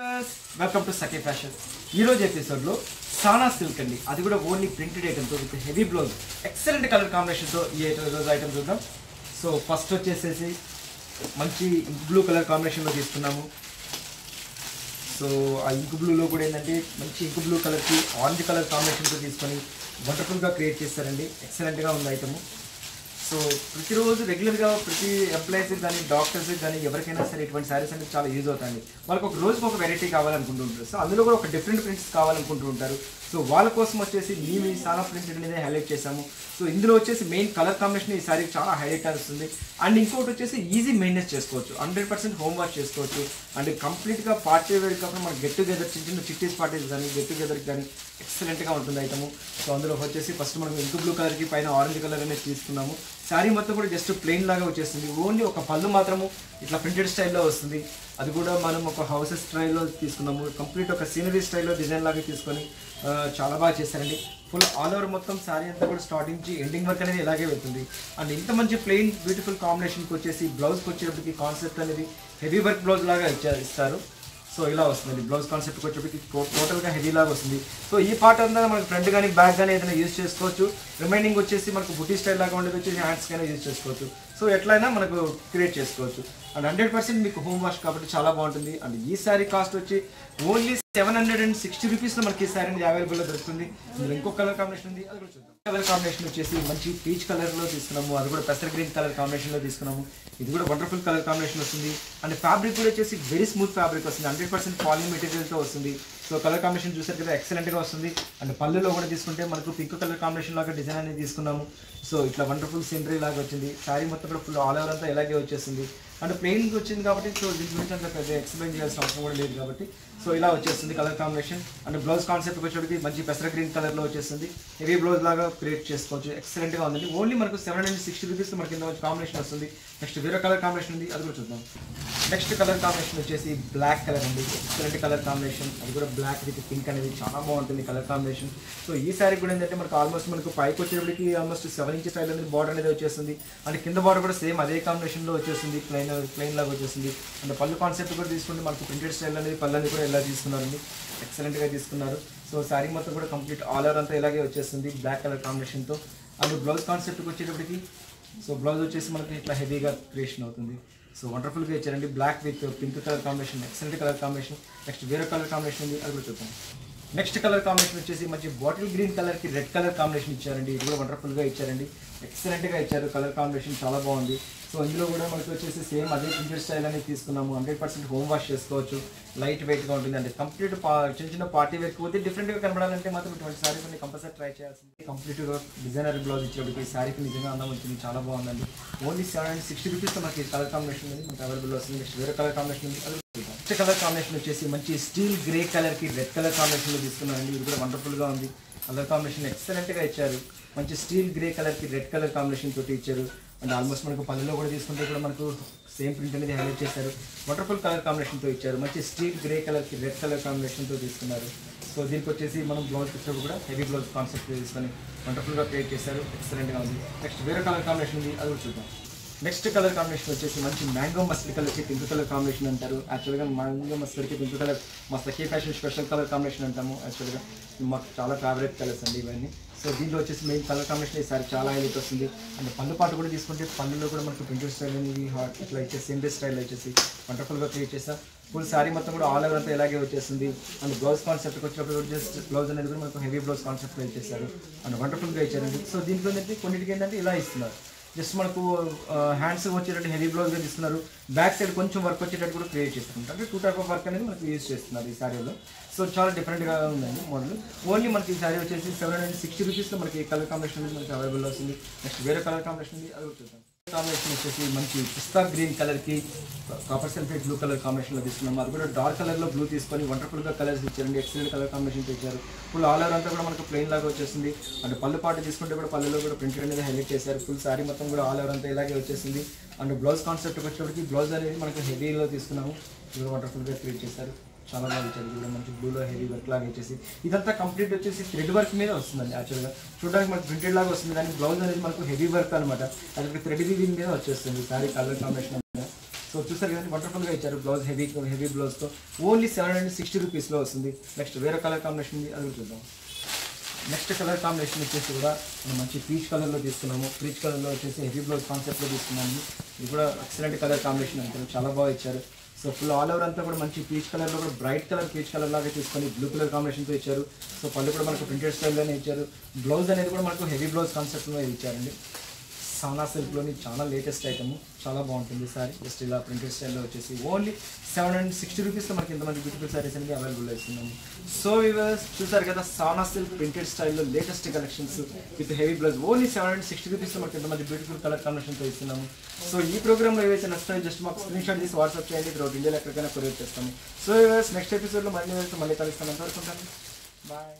Welcome to Sakhi fashion. ఈరోజు ఎపిసోడ్లో సానా సిల్క్ అండి, అది కూడా ఓన్లీ ప్రింటెడ్ ఐటమ్తో with heavy blouse, excellent colour కాంబినేషన్తో ఈ రోజు ఐటమ్ చూద్దాం. సో ఫస్ట్ వచ్చేసేసి మంచి ఇంక్ బ్లూ కలర్ కాంబినేషన్లో తీసుకున్నాము. సో ఆ ఇంక్ బ్లూలో కూడా ఏంటంటే మంచి ఇంక్ బ్లూ కలర్కి ఆరెంజ్ కలర్ కాంబినేషన్తో తీసుకొని వండర్ఫుల్గా క్రియేట్ చేస్తారండి. ఎక్సలెంట్గా ఉంది ఐటము. సో ప్రతిరోజు రెగ్యులర్గా ప్రతి ఎంప్లాయీస్కి కానీ డాక్టర్స్కి కానీ ఎవరికైనా సరే ఇటువంటి శారీస్ అంటే చాలా యూజ్ అవుతాయండి. వాళ్ళకి ఒక రోజుకి ఒక వెరైటీ కావాలనుకుంటూ ఉంటారు. సో అందులో కూడా ఒక డిఫరెంట్ ప్రింట్స్ కావాలనుకుంటూ ఉంటారు. సో వాళ్ళ కోసం వచ్చేసి మేము ఈ సానా ప్రింట్ అనేది హైలైట్ చేసాము. సో ఇందులో వచ్చేసి మెయిన్ కలర్ కాంబినేషన్ ఈ సారీ చాలా హైలైట్ వస్తుంది. అండ్ ఇంకోటి వచ్చేసి ఈజీ మెయింటెనెన్స్ చేసుకోవచ్చు, 100% హోమ్ వాష్ చేసుకోవచ్చు. అండ్ కంప్లీట్గా పార్టీ వేర్ కాకుండా మన గెట్ టుగెదర్ చిన్న చిన్న చిట్టీస్ పార్టీస్ కానీ గెట్ టుగెదర్కి కానీ ఎక్సలెంట్గా ఉంటుంది ఐటము. సో అందులో వచ్చేసి ఫస్ట్ మనం ఇంక్ బ్లూ కలర్కి పైన ఆరెంజ్ కలర్ అనేది తీసుకున్నాము. శారీ మొత్తం కూడా జస్ట్ ప్లెయిన్ లాగా వచ్చేస్తుంది. ఓన్లీ ఒక పళ్ళు మాత్రము ఇట్లా ప్రింటెడ్ స్టైల్లో వస్తుంది. అది కూడా మనం ఒక హౌసెస్ స్టైల్లో తీసుకున్నాము. కంప్లీట్ ఒక సీనరీ స్టైల్లో డిజైన్ లాగా తీసుకొని చాలా బాగా చేశారండి. ఫుల్ ఆల్ ఓవర్ మొత్తం శారీ అంతా కూడా స్టార్టింగ్ నుంచి ఎండింగ్ వర్క్ అనేది ఇలాగే వెళ్తుంది. అండ్ ఇంత మంచి ప్లెయిన్ బ్యూటిఫుల్ కాంబినేషన్కి వచ్చేసి బ్లౌజ్కి వచ్చేటప్పటికి కాన్సెప్ట్ అనేది హెవీ వర్క్ బ్లౌజ్ లాగా ఇస్తారు. సో ఇలా వస్తుందండి. బ్లౌజ్ కాన్సెప్ట్కి వచ్చేప్పటికి టోటల్గా హెవీ లాగా వస్తుంది. సో ఈ పార్ట్ అంతా మనకు ఫ్రంట్ కానీ బ్యాక్ కానీ ఏదైనా యూజ్ చేసుకోవచ్చు. రిమైనింగ్ వచ్చేసి మనకు బుటీ స్టైల్ లాగా ఉండేది వచ్చేసి హ్యాండ్స్కైనా యూజ్ చేసుకోవచ్చు. సో ఎట్లయినా మనకు క్రియేట్ చేసుకోవచ్చు. అండ్ 100% మీకు హోమ్ వాష్ కాబట్టి చాలా బాగుంటుంది. అండ్ ఈ శారీ కాస్ట్ వచ్చి ఓన్లీ 760 రూపీస్లో మనకి ఈ శారీ అనేది అవైలబుల్లో దొరుకుతుంది. ఇందులో ఇంకో కలర్ కాంబినేషన్ ఉంది, అది కూడా చూద్దాం. కలర్ కాంబినేషన్ వచ్చేసి మంచి పీచ్ కలర్లో తీసుకున్నాము. అది కూడా పెసర్ గ్రీన్ కలర్ కాంబినేషన్లో తీసుకున్నాము. ఇది కూడా వండర్ఫుల్ కలర్ కాంబినేషన్ వస్తుంది. అండ్ ఫ్యాబ్రిక్ కూడా వచ్చేసి వెరీ స్మూత్ ఫ్యాబ్రిక్ వస్తుంది. 100% పాలిన్ మెటీరియల్తో వస్తుంది. సో కలర్ కాంబినేషన్ చూసారు కదా, ఎక్సలెంట్గా వస్తుంది. అండ్ పళ్ళులో కూడా తీసుకుంటే మనకు పింక్ కలర్ కాంబినేషన్ లాగా డిజైన్ అనేది తీసుకున్నాము. సో ఇట్లా వండర్ఫుల్ సీనరీ లాగా వచ్చింది. శారీ మొత్తం కూడా ఫుల్ ఆల్ ఓవర్ అంతా ఇలాగే వచ్చేస్తుంది. అండ్ ప్లెయిన్కి వచ్చింది కాబట్టి సో దీని గురించి అంత పెద్ద ఎక్స్ప్లెయిన్ చేయాల్సిన అవసరం కూడా లేదు కాబట్టి సో ఇలా వచ్చేస్తుంది కలర్ కాంబినేషన్. అండ్ బ్లౌజ్ కాన్సెప్ట్కి వచ్చేటికి మంచి పెసర గ్రీన్ కలర్లో వచ్చేస్తుంది. హెవీ బ్లౌజ్ లాగా క్రియేట్ చేసుకోవచ్చు. ఎక్సలెంట్గా ఉందండి. ఓన్లీ మనకు 760 రూపీస్ మనకి ఇంత మంచి కాంబినేషన్ వస్తుంది. నెక్స్ట్ వేరే కలర్ కాంబినేషన్ ఉంది, అది కూడా చూద్దాం. నెక్స్ట్ కలర్ కాంబినేషన్ వచ్చేసి బ్లాక్ కలర్ అండి. Excellent colour combination. అది కూడా బ్లాక్ విత్ పింక్ అనేది చాలా బాగుంటుంది కలర్ కాంబినేషన్. సో ఈ శారీ కూడా ఏంటంటే మనకు ఆల్మోస్ట్ మనకు పైకి వచ్చేటప్పటికి ఆల్మోస్ట్ 7 ఇంచ్ స్టైల్ అనేది బార్డర్ అనేది వచ్చేస్తుంది. అండ్ కింద బార్డర్ కూడా సేమ్ అదే కాంబినేషన్లో వచ్చేస్తుంది, ప్లెయిన్ లాగా వచ్చేస్తుంది. అండ్ పళ్ళు కాన్సెప్ట్ కూడా తీసుకుంటే మనకు ప్రింటెడ్ స్టైల్ అనేది పళ్ళని కూడా ఇలా తీసుకున్నారండి, ఎక్సలెంట్గా తీసుకున్నారు. సో శారీ మొత్తం కూడా కంప్లీట్ ఆల్ ఓవర్ అంతా ఇలాగే వచ్చేస్తుంది బ్లాక్ కలర్ కాంబినేషన్తో. అండ్ బ్లౌజ్ కాన్సెప్ట్కి వచ్చేటప్పటికి సో బ్లౌజ్ వచ్చేసి మనకి ఇట్లా హెవీగా క్రియేషన్ అవుతుంది. సో వండర్ఫుల్గా ఇచ్చారండి. Black with pink colour combination, excellent colour combination. Next వేరే కలర్ కాంబినేషన్ ఉంది, అది కూడా చూద్దాం. నెక్స్ట్ కలర్ కాంబినేషన్ వచ్చేసి మంచి బాటిల్ గ్రీన్ కలర్కి రెడ్ కలర్ కాంబినేషన్ ఇచ్చారండి. ఇది కూడా వండర్ఫుల్గా ఇచ్చారండి, ఎక్సలెంట్గా ఇచ్చారు. కలర్ కాంబినేషన్ చాలా బాగుంది. సో ఇందులో కూడా మనకి వచ్చేసి సేమ్ అదే ప్రింటెడ్ స్టైల్ అనేది తీసుకున్నాము. 100% హోమ్ వాష్ చేసుకోవచ్చు. లైట్ వెయిట్గా ఉంటుంది. అంటే కంప్లీట్ చిన్న చిన్న పార్టీ వేర్ పోతే డిఫరెంట్గా కనబడాలంటే మాత్రం ఇటువంటి శారీ కొన్ని కంపల్సరీ ట్రై చేయాల్సింది. కంప్లీట్గా డిజైనర్ బ్లౌజ్ ఇచ్చేటికి శారీకి నిజంగా అందం వచ్చింది, చాలా బాగుందండి. ఓన్లీ 760 రూపీస్తో మనకి కలర్ కాంబినేషన్ అనేది మనకి అవైలబుల్ వస్తుంది. నెక్స్ట్ వేరే కలర్ కాంబినేషన్ ఉంది, అది నెక్స్ట్ కలర్ కాంబినేషన్ వచ్చేసి మంచి స్టీల్ గ్రే కలర్కి రెడ్ కలర్ కాంబినేషన్లో తీసుకున్నానండి. ఇది కూడా వండర్ఫుల్గా ఉంది. కలర్ కాంబినేషన్ ఎక్సలెంట్గా ఇచ్చారు. మంచి స్టీల్ గ్రే కలర్కి రెడ్ కలర్ కాంబినేషన్ తోటి ఇచ్చారు. అండ్ ఆల్మోస్ట్ మనకు పళ్ళులో కూడా తీసుకుంటే కూడా మనకు సేమ్ ప్రింట్ అనేది హైలైట్ చేశారు. వండర్ఫుల్ కలర్ కాంబినేషన్తో ఇచ్చారు. మంచి స్టీల్ గ్రే కలర్కి రెడ్ కలర్ కాంబినేషన్తో తీసుకున్నారు. సో దీనికి వచ్చేసి మనం బ్లౌజ్ పిక్చర్ కూడా హెవీ బ్లౌజ్ కాన్సెప్ట్ తీసుకొని వండర్ఫుల్గా క్రియేట్ చేశారు, ఎక్సలెంట్గా ఉంది. నెక్స్ట్ వేరే కలర్ కాంబినేషన్ ఉంది, అది కూడా చూద్దాం. నెక్స్ట్ కలర్ కాంబినేషన్ వచ్చేసి మంచి మ్యాంగో మస్టర్డ్ కలర్కి పింక్ కలర్ కాంబినేషన్ అంటారు. యాక్చువల్గా మ్యాంగో మస్టర్డ్కి పింక్ కలర్ మా సఖీ ఫ్యాషన్ స్పెషల్ కలర్ కాంబినేషన్ అంటాము. యాక్చువల్గా మాకు చాలా ఫేవరెట్ కలర్స్ అండి ఇవన్నీ. సో దీంట్లో వచ్చేసి మెయిన్ కలర్ కాంబినేషన్ ఈసారి చాలా హైలైట్ వస్తుంది. అండ్ పళ్ళు పాటు కూడా తీసుకుంటే పళ్ళులో కూడా మనకు ప్రింటెడ్ స్టైల్ అనేది హాట్ ఇట్లా ఇచ్చేసి సేమ్ స్టైల్ వచ్చేసి వండర్ఫుల్గా క్రియేట్ చేస్తాం. ఫుల్ శారీ మొత్తం కూడా ఆల్ ఓవర్ అంతా ఇలాగే వచ్చేస్తుంది. అండ్ బ్లౌజ్ కాన్సెప్ట్కి వచ్చినప్పుడు జస్ట్ బ్లౌజ్ అనేది కూడా మనకు హెవీ బ్లౌజ్ కాన్సెప్ట్లో ఇచ్చేసారు. అండ్ వండర్ఫుల్గా ఇచ్చారండి. సో దీంట్లో ఏంటంటే కొన్నిటికి ఏంటంటే ఇలా ఇస్తున్నారు. జస్ట్ మనకు హ్యాండ్స్ వచ్చేటట్టు హెవీ బ్లౌజ్గా తీసుకున్నారు. బ్యాక్ సైడ్ కొంచెం వర్క్ వచ్చేటట్టు కూడా క్రియేట్ చేస్తున్నారు. అంటే 2 టైప్ ఆఫ్ వర్క్ అనేది మనకు యూజ్ చేస్తున్నారు ఈ శారీలో. సో చాలా డిఫరెంట్గా ఉందండి మోడల్. ఓన్లీ మనకి ఈ శారీ వచ్చేసి 760 రూపీస్లో మనకి కలర్ కాంబినేషన్ అనేది మనకి అవైలబుల్ వస్తుంది. నెక్స్ట్ వేరే కలర్ కాంబినేషన్ ఉంది, అది చూద్దాం. కాంబినేషన్ వచ్చేసి మంచి పిస్తా గ్రీన్ కలర్కి కాపర్ సల్ఫేట్ బ్లూ కలర్ కాంబినేషన్లో తీసుకున్నాము. అది కూడా డార్క్ కలర్లో బ్లూ తీసుకొని వండర్ఫుల్గా కలర్స్ ఇచ్చారండి. ఎక్సలెంట్ కలర్ కాంబినేషన్తో ఇచ్చారు. ఫుల్ ఆల్ ఓవర్ అంతా కూడా మనకు ప్లెయిన్ లాగా వచ్చేసింది. అండ్ పళ్ళు పాటు తీసుకుంటే కూడా పళ్ళులో కూడా ప్రింటెడ్ అనేది హైలైట్ చేశారు. ఫుల్ శారీ మొత్తం కూడా ఆల్ ఓవర్ అంతా ఇలాగే వచ్చేసింది. అండ్ బ్లౌజ్ కాన్సెప్ట్కి వచ్చేటప్పటికి బ్లౌజ్ అనేది మనకు హెవీలో తీసుకున్నాము. ఇది వండర్ఫుల్గా క్రియేట్ చేశారు, చాలా బాగా ఇచ్చారు. కూడా మంచి బ్లూలో హెవీ వర్క్ లాగా వచ్చేసి ఇదంతా కంప్లీట్ వచ్చేసి థ్రెడ్ వర్క్ మీద వస్తుందండి. యాక్చువల్గా చూడడానికి మనకు ప్రింటెడ్ లాగా వస్తుంది, కానీ బ్లౌజ్ అనేది మనకు హెవీ వర్క్ అనమాట. అది థ్రెడ్ వీవింగ్ మీద వచ్చేస్తుంది శారీ కలర్ కాంబినేషన్. సో చూసారు కదండి, వండర్ఫుల్గా ఇచ్చారు బ్లౌజ్, హెవీ బ్లౌజ్తో ఓన్లీ 760 రూపీస్లో వస్తుంది. నెక్స్ట్ వేరే కలర్ కాంబినేషన్ ఉంది, అది కూడా చూద్దాం. నెక్స్ట్ కలర్ కాంబినేషన్ వచ్చేసి కూడా మనం మంచి పీచ్ కలర్లో తీసుకున్నాము. పీచ్ కలర్లో వచ్చేసి హెవీ బ్లౌజ్ కాన్సెప్ట్లో తీసుకున్నాము. ఇది కూడా ఎక్సలెంట్ కలర్ కాంబినేషన్ అంటారు, చాలా బాగా ఇచ్చారు. సో ఫుల్ ఆల్ ఓవర్ అంతా కూడా మంచి పీచ్ కలర్లో కూడా బ్రైట్ కలర్ పీచ్ కలర్ లాగా తీసుకొని బ్లూ కలర్ కాంబినేషన్తో ఇచ్చారు. సో పళ్ళు కూడా మనకు ప్రింటెడ్ స్టైల్లోనే ఇచ్చారు. బ్లౌజ్ అనేది కూడా మనకు హెవీ బ్లౌజ్ కాన్సెప్ట్లో ఇచ్చారండి. సానా సిల్క్లోని చాలా లేటెస్ట్ ఐటమ్, చాలా బాగుంటుంది సారీ. జస్ట్ ఇలా ప్రింటెడ్ స్టైల్లో వచ్చేసి ఓన్లీ 760 రూపీస్లో మనకి ఇంతమంది బ్యూటిఫుల్ సారీస్ అనేది అవైలబుల్ ఇస్తున్నాము. సో వ్యూవర్స్ చూసారు కదా, సానా సిల్క్ ప్రింటెడ్ స్టైల్లో latest collections with heavy blouse only 760 రూపీస్లో మనకి ఇంతమంది బ్యూటిఫుల్ కలర్ కాంబినేషన్తో ఇస్తున్నాము. సో ఈ ప్రోగ్రామ్లో ఏవైతే నచ్చుతాయో జస్ట్ మాకు స్క్రీన్ షాట్ తీసి వాట్సాప్ చేయండి, త్రూఅవుట్ ఇండియాలో ఎక్కడికైనా కొరియర్ చేస్తాము. సో వ్యూవర్స్ నెక్స్ట్ ఎపిసోడ్లో మళ్ళీ కలుస్తాను, అంతవరకు ఉంటాను, బాయ్.